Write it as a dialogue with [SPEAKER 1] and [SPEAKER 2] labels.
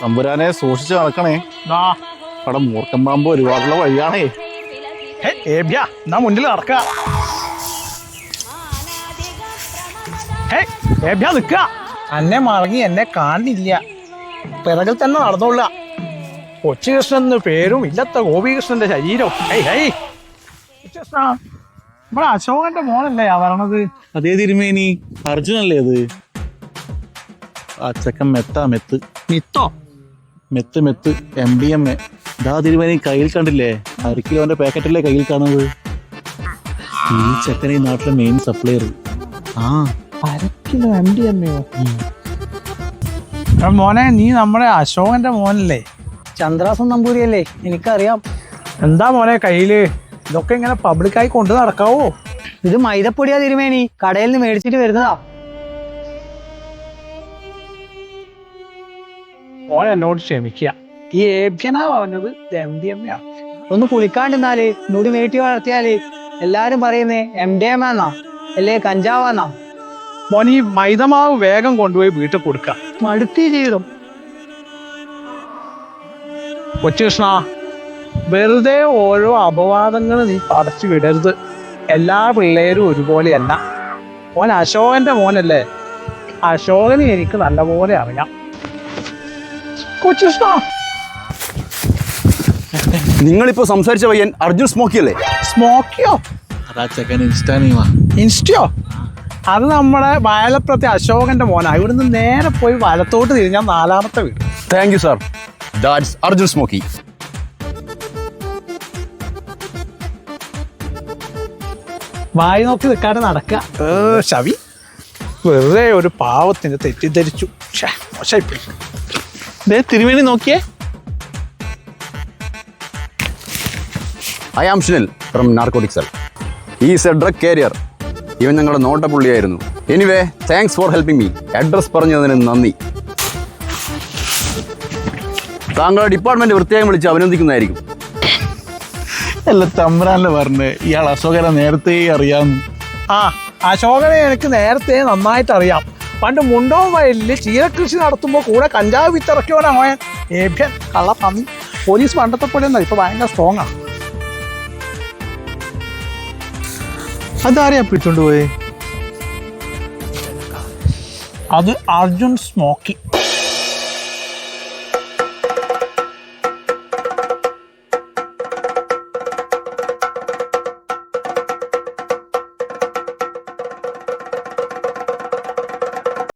[SPEAKER 1] തമ്പുരാനെ സൂക്ഷിച്ച് നടക്കണേ. അവിടെ മൂർഖൻ പാമ്പ് ഒരുപാടുള്ള വഴിയാണേ.
[SPEAKER 2] എന്നാ മുന്നിൽ നടക്ക. നിക്ക. എന്നെ മറങ്ങി എന്നെ കാണില്ല. പിറകിൽ തന്നെ നടന്നോളുക. കൊച്ചുകൃഷ്ണൻ എന്ന് പേരും ഇല്ലത്തെ ഗോപികൃഷ്ണന്റെ ശരീരവും. കൃഷ്ണ ഇവിടെ അശോകന്റെ മോനല്ലേ വരണത്?
[SPEAKER 1] അതേ തിരുമേനി, അർജുനല്ലേ അത്? ആ ചെക്കൻ മെത്ത്
[SPEAKER 2] മിത്തോ?
[SPEAKER 1] Meth MDMA. ഇതാ തിരുമേനി കയ്യിൽ കണ്ടില്ലേ? 1 കിലോന്റെ പാക്കറ്റല്ലേ കയ്യിൽ കാണുന്നത്? ഈ ചെക്കൻ ഈ നാട്ടിലെ മെയിൻ സപ്ലയർ.
[SPEAKER 2] 1 kilo MDMA? മോനെ, നീ നമ്മുടെ അശോകന്റെ മോനല്ലേ?
[SPEAKER 3] ചന്ദ്രാസൻ നമ്പൂരിയല്ലേ? എനിക്കറിയാം.
[SPEAKER 2] എന്താ മോനെ കയ്യില്? ഇതൊക്കെ ഇങ്ങനെ പബ്ലിക്കായി കൊണ്ട് നടക്കാവോ?
[SPEAKER 3] ഇത് മൈദപ്പൊടിയാ തിരുമേനി, കടയിൽ നിന്ന് മേടിച്ചിട്ട് വരുന്നതാ.
[SPEAKER 2] മോൻ എന്നോട് ക്ഷമിക്കുക. ഈ ഏഭ്യനാ പറഞ്ഞത് MDMA.
[SPEAKER 3] ഒന്ന് കുളിക്കാണ്ടിരുന്നാല്, മുടി നീട്ടി വളർത്തിയാല് എല്ലാരും പറയുന്നേ MDMA എന്നാ, അല്ലേ കഞ്ചാവാന്നാ.
[SPEAKER 2] മോൻ ഈ മൈദമാവ് വേഗം കൊണ്ടുപോയി വീട്ടിൽ കൊടുക്ക.
[SPEAKER 3] മടുത്തി ജീവിതം.
[SPEAKER 2] കൊച്ചുകൃഷ്ണ, വെറുതെ ഓരോ അപവാദങ്ങൾ നീ പടച്ചു വിടരുത്. എല്ലാ പിള്ളേരും ഒരുപോലെയല്ല. മോൻ അശോകന്റെ മോനല്ലേ? അശോകന് എനിക്ക് നല്ലപോലെ അറിയാം. കൊച്ചുകൃഷ്ണ,
[SPEAKER 4] നിങ്ങളിപ്പോ സംസാരിച്ച പയ്യൻ അർജുൻ സ്മോക്കി അല്ലേ?
[SPEAKER 2] സ്മോക്കിയോ?
[SPEAKER 1] അതാ ചെക്കൻ ഇൻസ്റ്റാ.
[SPEAKER 2] ഇൻസ്റ്റയോ? അത് നമ്മുടെ വയലപ്പുറത്തെ അശോകന്റെ മോനാ. ഇവിടുന്ന് നേരെ പോയി വലത്തോട്ട് തിരിഞ്ഞാൽ 4ാമത്തെ വീട്.
[SPEAKER 4] Thank you sir. That's Arjun Smoky.
[SPEAKER 2] വായി നോക്കി നിൽക്കാതെ നടക്കുക. ശവി, വെറുതെ ഒരു പാവത്തിന് തെറ്റിദ്ധരിച്ചു.
[SPEAKER 1] തിരുമേനി നോക്കിയേ.
[SPEAKER 4] I am Shinil from narcotic cell. Is a drug carrier. ഇവൻ ഞങ്ങളുടെ നോട്ടപ്പുള്ളിയായിരുന്നു. Anyway, thanks for helping me. Address പറഞ്ഞതിന് നന്ദി. താങ്കളുടെ ഡിപ്പാർട്ട്മെന്റ് വൃത്തിയായി വിളിച്ച് അഭിനന്ദിക്കുന്നതായിരിക്കും.
[SPEAKER 1] അല്ല തമ്പുരാനല്ലേ പറഞ്ഞ് ഇയാൾ അശോകനെ നേരത്തെ അറിയാമെന്ന്.
[SPEAKER 2] അശോകനെ എനിക്ക് നേരത്തെ നന്നായിട്ട് അറിയാം. പണ്ട് മുണ്ടോം വയലില് ചീരകൃഷി നടത്തുമ്പോൾ കൂടെ കഞ്ചാവ് വിത്തിറക്കിയവനാണ് ഏഭ്യൻ. കള്ളപ്പന്നി. പോലീസ് പണ്ടത്തെ പോലെ ഒന്നും ഇപ്പൊ ഭയങ്കര സ്ട്രോങ് ആണ്.
[SPEAKER 1] അതാരെയാ പിടിച്ചോണ്ട് പോയി?
[SPEAKER 2] അത് അർജുൻ സ്മോക്കി.